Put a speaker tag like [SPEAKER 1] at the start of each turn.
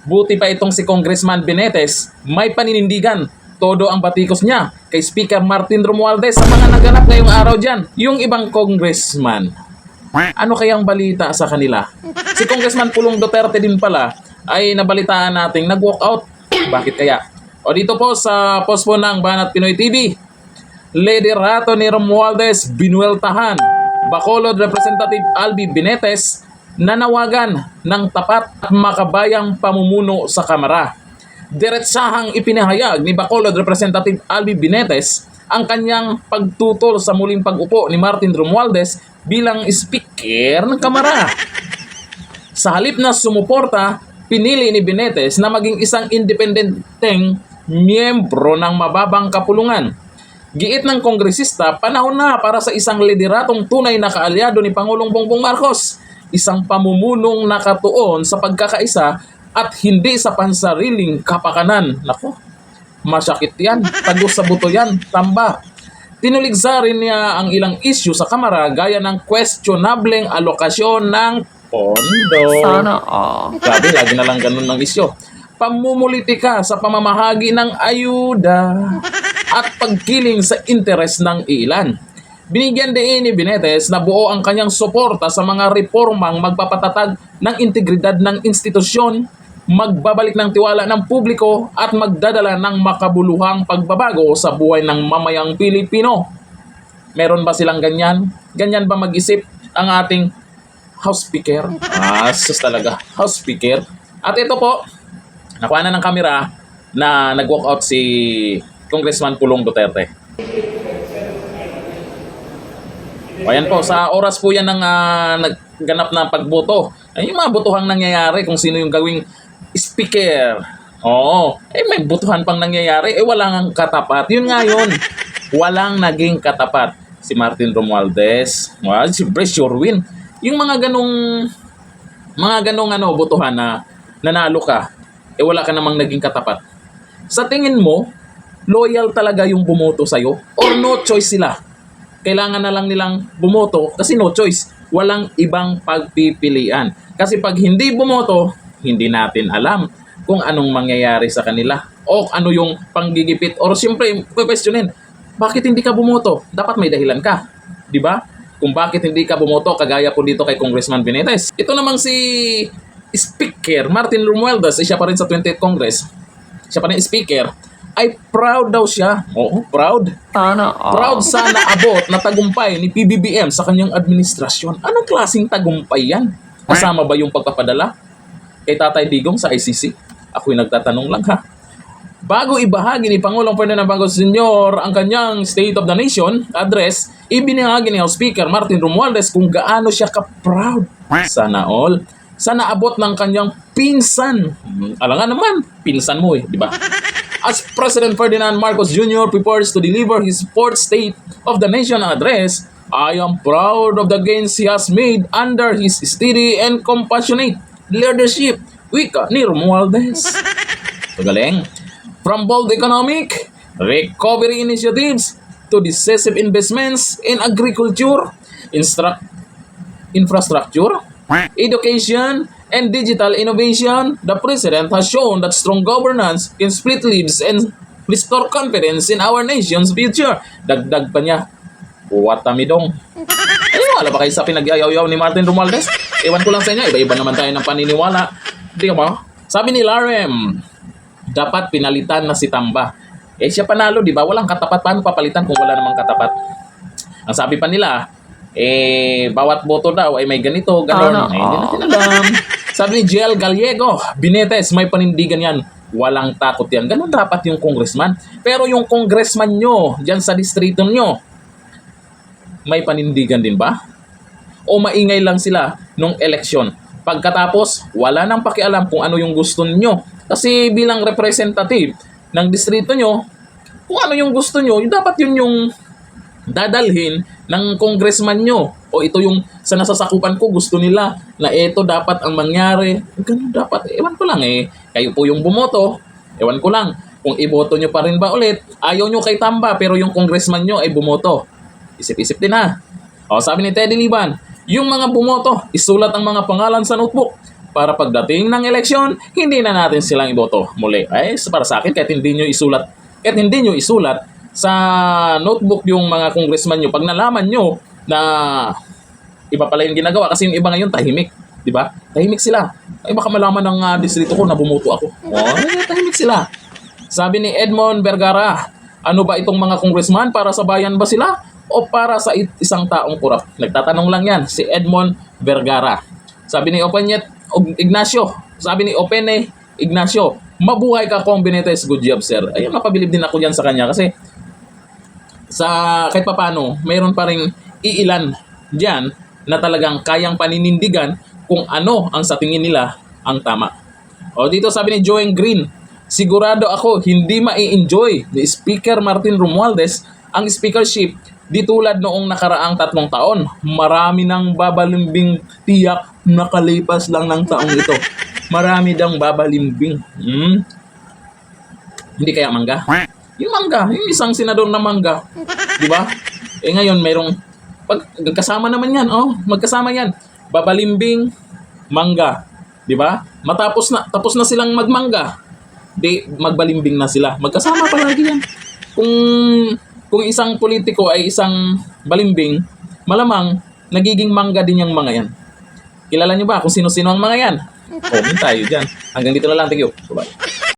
[SPEAKER 1] Buti pa itong si Congressman Benetes, may paninindigan. Todo ang batikos niya kay Speaker Martin Romualdez sa mga naganap ngayong araw dyan. Yung ibang congressman, ano kayang balita sa kanila? Si Congressman Pulong Duterte din pala ay nabalitaan nating nag-walkout. Bakit kaya? O dito po sa post po ng Banat Pinoy TV, liderato ni Romualdez binueltahan. Bacolod Representative Albi Benetes nanawagan ng tapat at makabayang pamumuno sa Kamara. Diretsahang ipinahayag ni Bacolod Representative Albi Benetes ang kanyang pagtutol sa muling pag-upo ni Martin Romualdez bilang Speaker ng Kamara. Sa halip na sumuporta, pinili ni Benetes na maging isang independenteng miyembro ng mababang kapulungan. Giit ng kongresista, panahon na para sa isang lideratong tunay na kaalyado ni Pangulong Bongbong Marcos, isang pamumunong nakatuon sa pagkakaisa at hindi sa pansariling kapakanan. Nako, masakit yan. Tagos sa buto yan. Tamba. Tinuligsa rin niya ang ilang issue sa Kamara gaya ng questionableng alokasyon ng pondo.
[SPEAKER 2] Sana all.
[SPEAKER 1] Grabe, lagi na lang ganun ng issue. Pamumulitika sa pamamahagi ng ayuda at pagkiling sa interes ng ilan. Binigyan din ni Benetes na buo ang kanyang suporta sa mga reformang magpapatatag ng integridad ng institusyon, magbabalik ng tiwala ng publiko at magdadala ng makabuluhang pagbabago sa buhay ng mamayang Pilipino. Meron ba silang ganyan? Ganyan ba mag-isip ang ating House Speaker? Sus talaga, House Speaker. At ito po, nakuha na ng kamera na nag-walkout si Congressman Pulong Duterte. O ayan po, sa oras po yan ng nagganap na pagboto. Ay, yung mga botohang nangyayari kung sino yung gawing speaker. Oo, may botohan pang nangyayari. Walang katapat. Yun nga yun. Walang naging katapat. Si Martin Romualdez. Well, siyempre, sure win. Yung mga ganong botohan na nanalo ka, wala ka namang naging katapat. Sa tingin mo, loyal talaga yung bumoto sa'yo? Or no choice sila? Kailangan na lang nilang bumoto kasi no choice. Walang ibang pagpipilian. Kasi pag hindi bumoto, hindi natin alam kung anong mangyayari sa kanila o ano yung panggigipit. Or siyempre, questionin, bakit hindi ka bumoto? Dapat may dahilan ka. Di ba? Kung bakit hindi ka bumoto, kagaya po dito kay Congressman Benetes. Ito namang si Speaker Martin Romualdez, siya pa rin sa 20th Congress. Siya pa rin Speaker. Ay proud daw siya. Oo, proud.
[SPEAKER 2] Sana all.
[SPEAKER 1] Proud sa naabot na tagumpay ni PBBM sa kanyang administrasyon. Anong klaseng tagumpay yan? Kasama ba yung pagpapadala kay Tatay Digong sa ICC? Ako'y nagtatanong lang ha. Bago ibahagi ni Pangulong Ferdinand Marcos Sr. ang kanyang State of the Nation address, ibinahagi ni House Speaker Martin Romualdez kung gaano siya ka-proud. Sana all. Sa naabot ng kanyang pinsan. Alangan naman, pinsan mo di ba? As President Ferdinand Marcos Jr. prepares to deliver his fourth State of the Nation address, I am proud of the gains he has made under his steady and compassionate leadership. Wika ni Romualdez. Galing. From bold economic recovery initiatives to decisive investments in agriculture, infrastructure, education, and digital innovation, the President has shown that strong governance can split leads and restore confidence in our nation's future. Dagdag pa niya, watamidong. Wala ba kayo sa pinagyayaw-yaw ni Martin Romualdez? Ewan ko lang sa inyo, iba-iba naman tayo ng paniniwala. Di ba? Sabi ni Larem, dapat pinalitan na si Tamba. Siya panalo, di ba? Walang katapat. Paano papalitan kung wala namang katapat? Ang sabi pa nila, bawat boto daw ay may ganito, gano'n. Hindi natin alam. Sabi ni Jiel Gallego, Benetes, may panindigan yan. Walang takot yan. Ganun dapat yung congressman. Pero yung congressman nyo, dyan sa distrito nyo, may panindigan din ba? O maingay lang sila nung eleksyon? Pagkatapos, wala nang pakialam kung ano yung gusto nyo. Kasi bilang representative ng distrito nyo, kung ano yung gusto nyo, dapat yun yung dadalhin ng congressman nyo. O ito yung sa nasasakupan ko, gusto nila na ito dapat ang mangyari. Ganun dapat. Ewan ko lang kayo po yung bumoto. Ewan ko lang kung iboto nyo pa rin ba ulit. Ayaw nyo kay Tamba pero yung congressman nyo ay bumoto. Isip-isip din ha. O sabi ni Teddy Liban, yung mga bumoto, isulat ang mga pangalan sa notebook para pagdating ng eleksyon, hindi na natin silang iboto muli. Ay, para sa akin, kahit hindi nyo isulat sa notebook yung mga congressman nyo, pag nalaman nyo na iba pala yung ginagawa, kasi yung iba ngayon tahimik, di ba? Tahimik sila. Ay, baka malaman ng distrito ko na bumuto ako. Oh, tahimik sila. Sabi ni Edmond Vergara, ano ba itong mga congressman? Para sa bayan ba sila? O para sa isang taong kurap? Nagtatanong lang yan, si Edmond Vergara. Sabi ni Openet Ignacio, mabuhay ka Kong Benitez, good job sir. Ayun, mapabilib din ako dyan sa kanya kasi kahit papano, mayroon pa rin iilan dyan na talagang kayang paninindigan kung ano ang sa tingin nila ang tama. O dito sabi ni Joeng Green, sigurado ako hindi mai-enjoy ni Speaker Martin Romualdez ang speakership di tulad noong nakaraang 3 taon. Marami nang babalimbing, tiyak nakalipas lang ng taong ito. Marami dang babalimbing. Hindi kaya mangga? Yung mangga, yung isang senador na mangga. Di ba? Eh ngayon, mayroong magkasama naman yan. Oh, magkasama yan. Babalimbing, mangga. Di ba? Tapos na silang magmangga. Di, magbalimbing na sila. Magkasama palagi yan. Kung isang politiko ay isang balimbing, malamang nagiging mangga din yung mga yan. Kilala nyo ba kung sino-sino ang mga yan? Comment tayo dyan. Hanggang dito na lang. Thank you. Bye-bye.